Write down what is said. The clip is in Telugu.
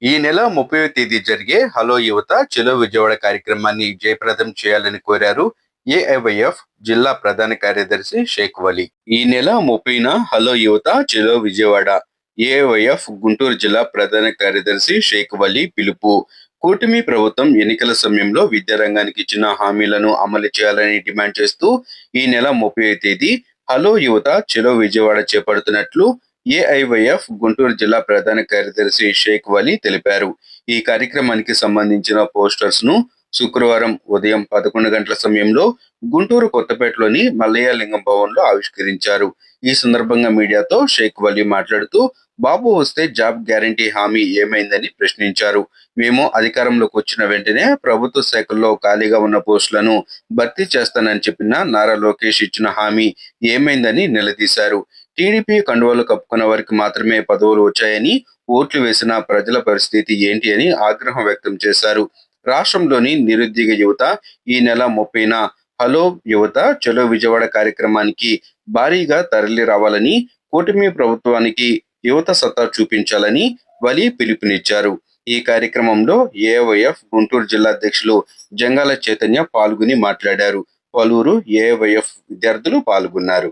ఈ నెల 30వ తేదీ జరిగే హలో యువత చలో విజయవాడ కార్యక్రమాన్ని జయప్రదం చేయాలని కోరారు ఏఐవైఎఫ్ జిల్లా ప్రధాన కార్యదర్శి షేక్ వలి. ఈ నెల 30న హలో యువత చలో విజయవాడ ఏఐవైఎఫ్ గుంటూరు జిల్లా ప్రధాన కార్యదర్శి షేక్ వలి పిలుపు. కూటమి ప్రభుత్వం ఎన్నికల సమయంలో విద్యారంగానికి ఇచ్చిన హామీలను అమలు చేయాలని డిమాండ్ చేస్తూ ఈ నెల 30వ తేదీ హలో యువత చలో విజయవాడ చేపడుతున్నట్లు ఏఐవైఎఫ్ గుంటూరు జిల్లా ప్రధాన కార్యదర్శి షేక్ వలి తెలిపారు. ఈ కార్యక్రమానికి సంబంధించిన పోస్టర్స్ ను శుక్రవారం ఉదయం 11 గంటల సమయంలో గుంటూరు కొత్తపేటలోని మల్లయ్య లింగం భవన్ లో ఆవిష్కరించారు. ఈ సందర్భంగా మీడియాతో షేక్ వలి మాట్లాడుతూ బాబు వస్తే జాబ్ గ్యారంటీ హామీ ఏమైందని ప్రశ్నించారు. మేము అధికారంలోకి వచ్చిన వెంటనే ప్రభుత్వ శాఖల్లో ఖాళీగా ఉన్న పోస్టులను భర్తీ చేస్తానని చెప్పిన నారా లోకేష్ ఇచ్చిన హామీ ఏమైందని నిలదీశారు. టీడీపీ కండువాలు కప్పుకున్న వారికి మాత్రమే పదవులు వచ్చాయని, ఓట్లు వేసిన ప్రజల పరిస్థితి ఏంటి అని ఆగ్రహం వ్యక్తం చేశారు. రాష్ట్రంలోని నిరుద్యోగ యువత ఈ నెల 30న హలో యువత చలో విజయవాడ కార్యక్రమానికి భారీగా తరలి రావాలని, కూటమి ప్రభుత్వానికి యువత సత్తా చూపించాలని వలి పిలుపునిచ్చారు. ఈ కార్యక్రమంలో ఏఐవైఎఫ్ గుంటూరు జిల్లా అధ్యక్షులు జంగాల చైతన్య పాల్గొని మాట్లాడారు. పలువురు ఏఐవైఎఫ్ విద్యార్థులు పాల్గొన్నారు.